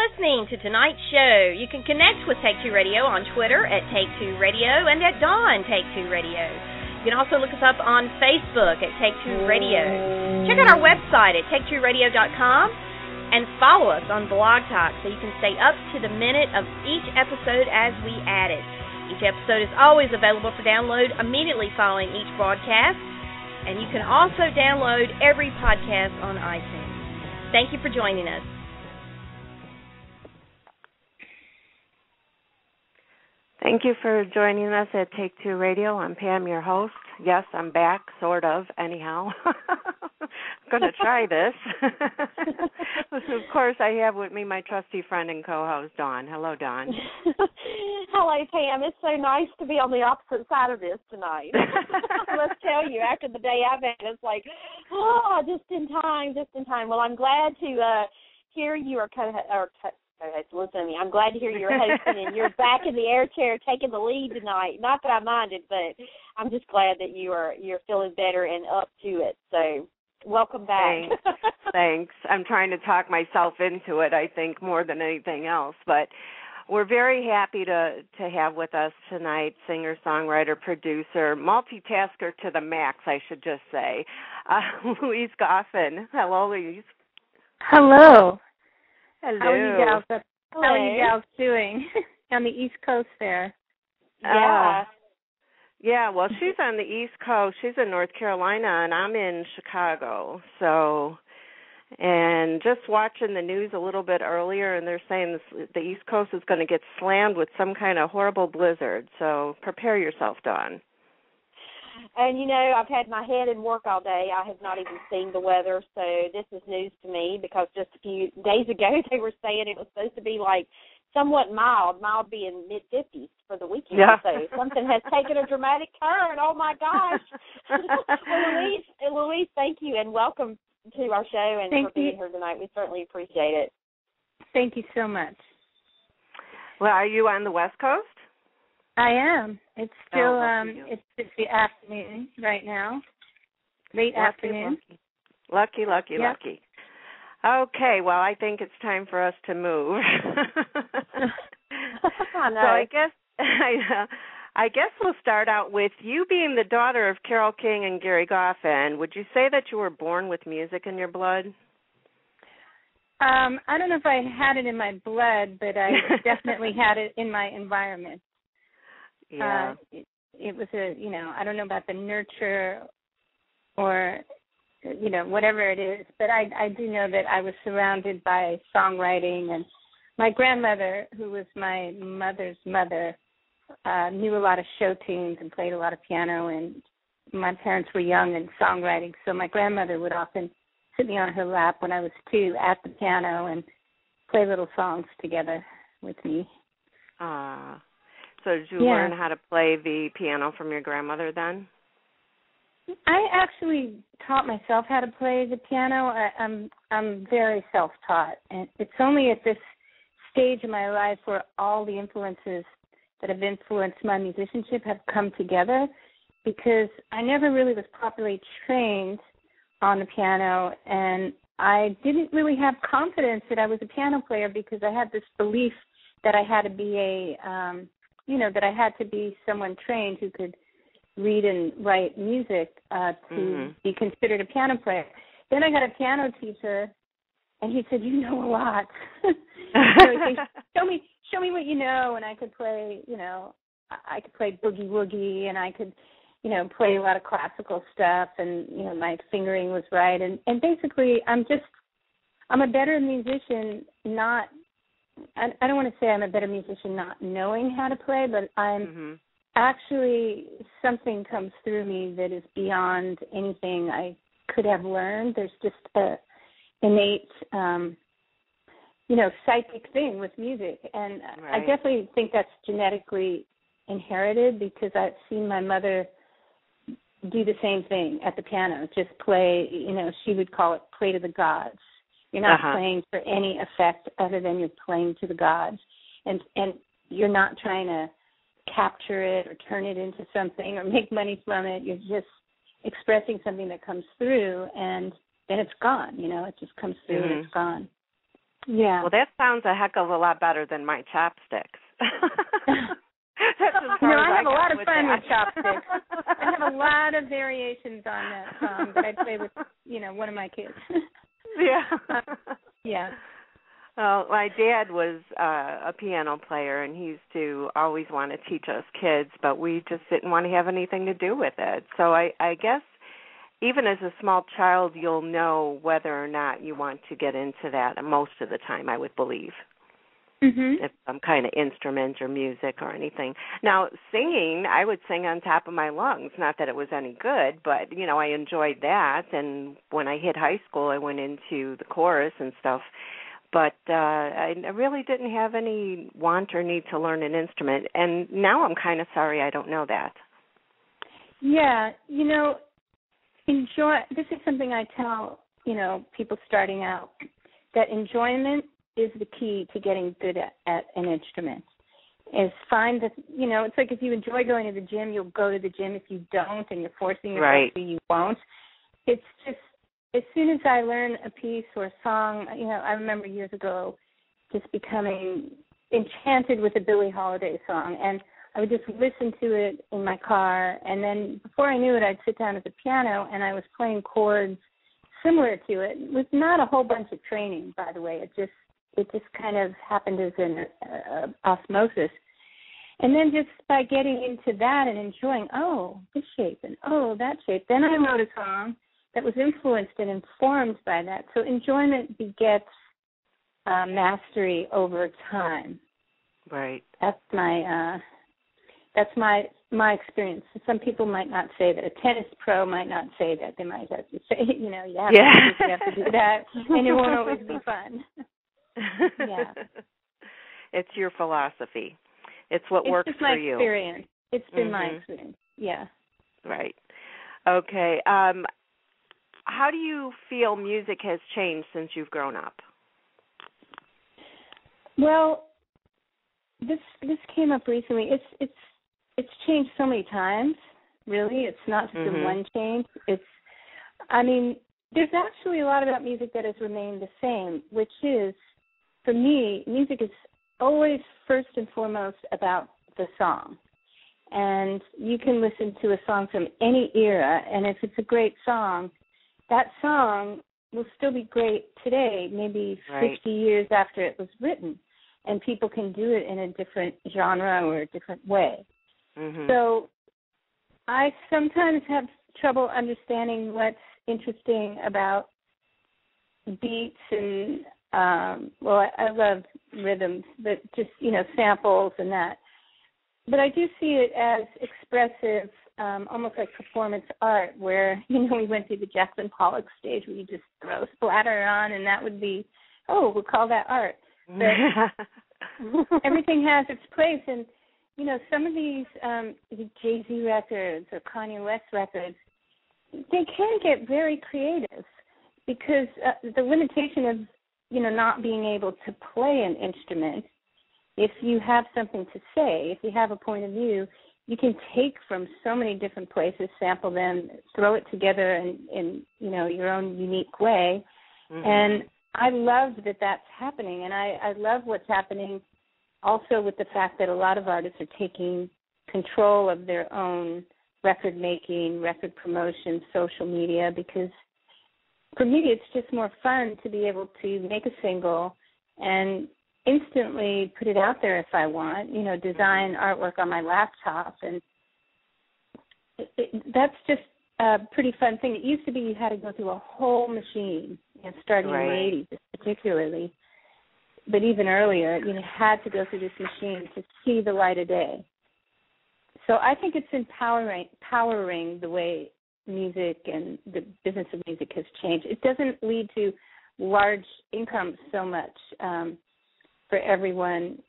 listening to tonight's show. You can connect with Take Two Radio on Twitter at Take Two Radio and at Dawn Take Two Radio. You can also look us up on Facebook at Take Two Radio. Check out our website at taketworadio.com and follow us on Blog Talk so you can stay up to the minute of each episode as we add it. Each episode is always available for download immediately following each broadcast, and you can also download every podcast on iTunes. Thank you for joining us. Thank you for joining us at Take Two Radio. I'm Pam, your host. Yes, I'm back, sort of, anyhow. I'm going to try this. Of course, I have with me my trusty friend and co-host, Dawn. Hello, Dawn. Hello, Pam. It's so nice to be on the opposite side of this tonight. Let's tell you, after the day I've had, it's like, oh, just in time. Well, I'm glad to hear you listen to me. I'm glad to hear you're hosting and you're back in the air chair taking the lead tonight. Not that I minded, but I'm just glad that you're feeling better and up to it. So welcome back. Thanks. I'm trying to talk myself into it, I think, more than anything else. But we're very happy to have with us tonight singer, songwriter, producer, multitasker to the max, I should just say, Louise Goffin. Hello, Louise. Hello. Hello. How are you gals doing on the East Coast there? Yeah, well, she's on the East Coast. She's in North Carolina, and I'm in Chicago. So, and just watching the news a little bit earlier, and they're saying the East Coast is going to get slammed with some kind of horrible blizzard. So prepare yourself, Dawn. And, I've had my head in work all day. I have not even seen the weather, so this is news to me because just a few days ago they were saying it was supposed to be like somewhat mild being mid-50s for the weekend. Yeah. So something has taken a dramatic turn. Oh, my gosh. Well, Louise, thank you, and welcome to our show and for being here tonight. We certainly appreciate it. Thank you so much. Well, are you on the West Coast? I am. It's still it's the afternoon right now. Late afternoon. Lucky. Okay, well, I think it's time for us to move. I know. So I guess we'll start out with you being the daughter of Carole-King and Gerry-Goffin. Would you say that you were born with music in your blood? I don't know if I had it in my blood, but I definitely had it in my environment. Yeah. It was I don't know about the nurture or, whatever it is, but I do know that I was surrounded by songwriting, and my grandmother, who was my mother's mother, knew a lot of show tunes and played a lot of piano, and my parents were young and songwriting, so my grandmother would often sit me on her lap when I was 2 at the piano and play little songs together with me. So did you learn how to play the piano from your grandmother then? I actually taught myself how to play the piano. I'm very self-taught, and it's only at this stage in my life where all the influences that have influenced my musicianship have come together, because I never really was properly trained on the piano, and I didn't really have confidence that I was a piano player because I had this belief that I had to be that I had to be someone trained who could read and write music to be considered a piano player. Then I got a piano teacher, and he said, "You know a lot." So he said, show me what you know, and I could play. I could play boogie woogie, and I could, play a lot of classical stuff, and my fingering was right, and basically I'm a better musician, not. I don't want to say I'm a better musician not knowing how to play, but I'm actually, something comes through me that is beyond anything I could have learned. There's just a innate, psychic thing with music. And I definitely think that's genetically inherited, because I've seen my mother do the same thing at the piano, just play, she would call it play to the gods. You're not playing for any effect other than you're playing to the gods. And you're not trying to capture it or turn it into something or make money from it. You're just expressing something that comes through, and then it's gone. It just comes through and it's gone. Yeah. Well, that sounds a heck of a lot better than my chopsticks. That's as far as I have a lot of with fun that. with chopsticks. I have a lot of variations on that song that I play with, one of my kids. Yeah. Yeah. Well, my dad was a piano player, and he used to always want to teach us kids, but we just didn't want to have anything to do with it. So I guess even as a small child, you'll know whether or not you want to get into that most of the time, I would believe. Mm-hmm. If some kind of instrument or music or anything. Now, singing, I would sing on top of my lungs. Not that it was any good, but, I enjoyed that. And when I hit high school, I went into the chorus and stuff. But I really didn't have any want or need to learn an instrument. And now I'm kind of sorry I don't know that. Yeah, this is something I tell, people starting out, that enjoyment is the key to getting good at an instrument. Is find that, it's like if you enjoy going to the gym, you'll go to the gym. If you don't and you're forcing yourself to, you won't. It's just, as soon as I learn a piece or a song, I remember years ago just becoming enchanted with a Billie Holiday song, and I would just listen to it in my car, and then before I knew it, I'd sit down at the piano, and I was playing chords similar to it. It was not a whole bunch of training, by the way. It just kind of happened as an osmosis. And then just by getting into that and enjoying, this shape and that shape, then I wrote a song that was influenced and informed by that. So enjoyment begets mastery over time. Right. That's my experience. Some people might not say that. A tennis pro might not say that. They might have to say, you have to do that, and it won't always be fun. Yeah. It's your philosophy. It's what works for you. It's my experience. It's been my experience. Yeah. Right. Okay. How do you feel music has changed since you've grown up? Well, this came up recently. It's changed so many times. Really, it's not just a one change. There's actually a lot about music that has remained the same, which is, for me, music is always first and foremost about the song. And you can listen to a song from any era, and if it's a great song, that song will still be great today, maybe 50 years after it was written. And people can do it in a different genre or a different way. Mm-hmm. So I sometimes have trouble understanding what's interesting about beats and, I love rhythms, but just, samples and that. But I do see it as expressive, almost like performance art, where, we went through the Jacqueline Pollock stage where you just throw splatter on, and that would be, we'll call that art. But everything has its place, and, some of these Jay-Z records or Kanye West records, they can get very creative because the limitation of, not being able to play an instrument, if you have something to say, if you have a point of view, you can take from so many different places, sample them, throw it together in your own unique way. Mm-hmm. And I love that that's happening, and I love what's happening also with the fact that a lot of artists are taking control of their own record making, record promotion, social media, because for me it's just more fun to be able to make a single and instantly put it out there if I want, design artwork on my laptop, and that's just a pretty fun thing. It used to be you had to go through a whole machine, starting in the 80s particularly, but even earlier, you had to go through this machine to see the light of day. So I think it's empowering the way music and the business of music has changed. It doesn't lead to large incomes so much for everyone.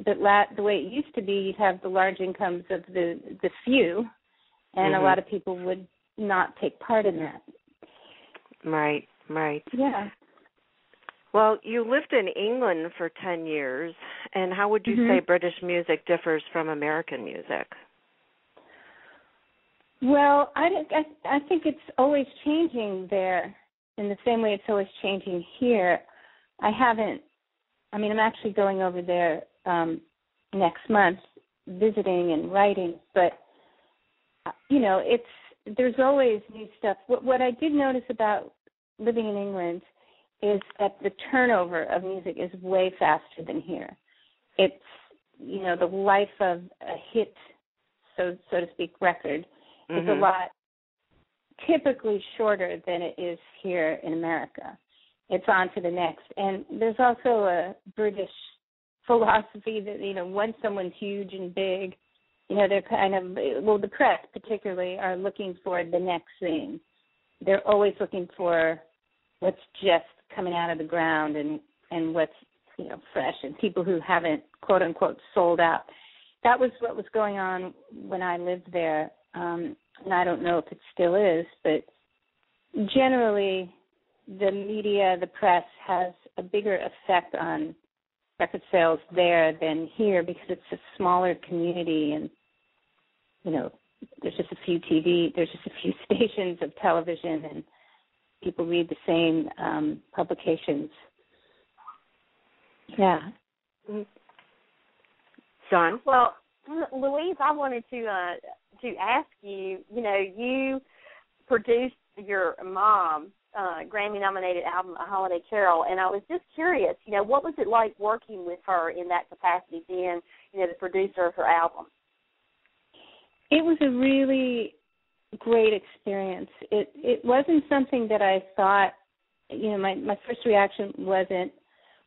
But the way it used to be, you'd have the large incomes of the few, and a lot of people would not take part in that. Right. Yeah. Well, you lived in England for 10 years, and how would you say British music differs from American music? Well, I think it's always changing there in the same way it's always changing here. I haven't I mean, I'm actually going over there next month, visiting and writing, but, you know, there's always new stuff. What I did notice about living in England is that the turnover of music is way faster than here. It's, you know, the life of a hit, so to speak, record is a lot typically shorter than it is here in America. It's on to the next. And there's also a British philosophy that, you know, once someone's huge and big, you know, they're kind of, well, the press particularly are looking for the next thing. They're always looking for what's just coming out of the ground and what's, you know, fresh, and people who haven't, quote unquote, sold out. That was what was going on when I lived there, and I don't know if it still is, but generally the media, the press, has a bigger effect on record sales there than here because it's a smaller community, and, you know, there's just a few stations of television, and people read the same publications. Yeah. John? Well, Louise, I wanted to ask you, you know, you produced your mom Grammy-nominated album, A Holiday Carole, and I was just curious, you know, what was it like working with her in that capacity, being, you know, the producer of her album? It was a really great experience. It wasn't something that I thought, you know, my first reaction wasn't,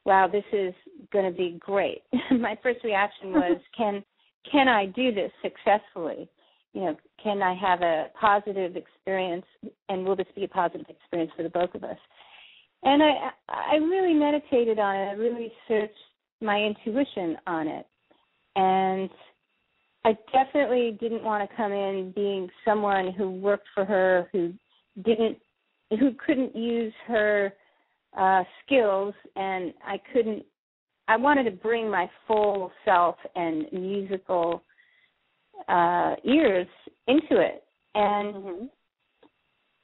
wow, this is going to be great. My first reaction was, can I do this successfully? You know, can I have a positive experience, and will this be a positive experience for the both of us? And I really meditated on it. I really searched my intuition on it. And I definitely didn't want to come in being someone who worked for her who couldn't use her skills, and I wanted to bring my full self and musical ears into it. And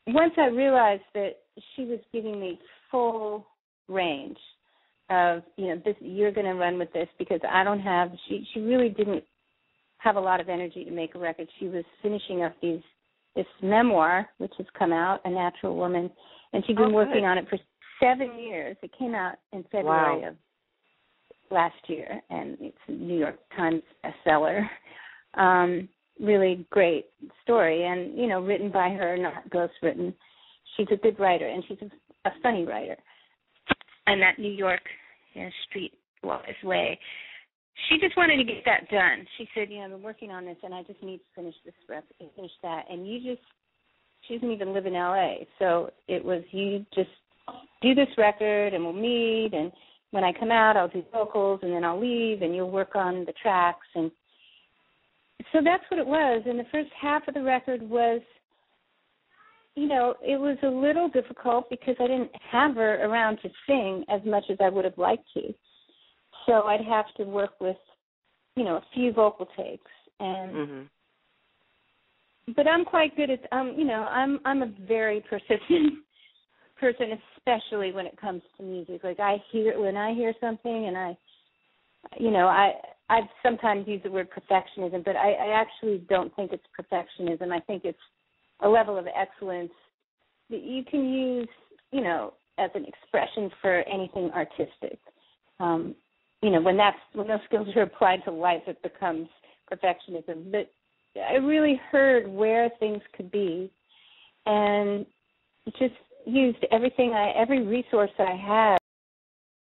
once I realized that she was giving me full range of, you know, this, you're going to run with this, because I don't have, she really didn't have a lot of energy to make a record. She was finishing up this memoir, which has come out, A Natural Woman, and she'd been working on it for 7 years. It came out in February of last year, and it's a New York Times bestseller. Really great story, and, you know, written by her, not ghostwritten. She's a good writer, and she's a funny writer. And that New York, you know, street-wise way. She just wanted to get that done. She said, you know, I've been working on this, and I just need to finish this and finish that. And she doesn't even live in L.A., so it was, you just do this record, and we'll meet, and when I come out, I'll do vocals, and then I'll leave, and you'll work on the tracks. And so that's what it was. And the first half of the record was, you know, it was a little difficult because I didn't have her around to sing as much as I would have liked to. So I'd have to work with, you know, a few vocal takes. And but I'm quite good at, you know, I'm a very persistent person, especially when it comes to music. Like, when I hear something, and I've sometimes used the word perfectionism, but I actually don't think it's perfectionism. I think it's a level of excellence that you can use, you know, as an expression for anything artistic. You know, when those skills are applied to life, it becomes perfectionism. But I really heard where things could be, and just used every resource I had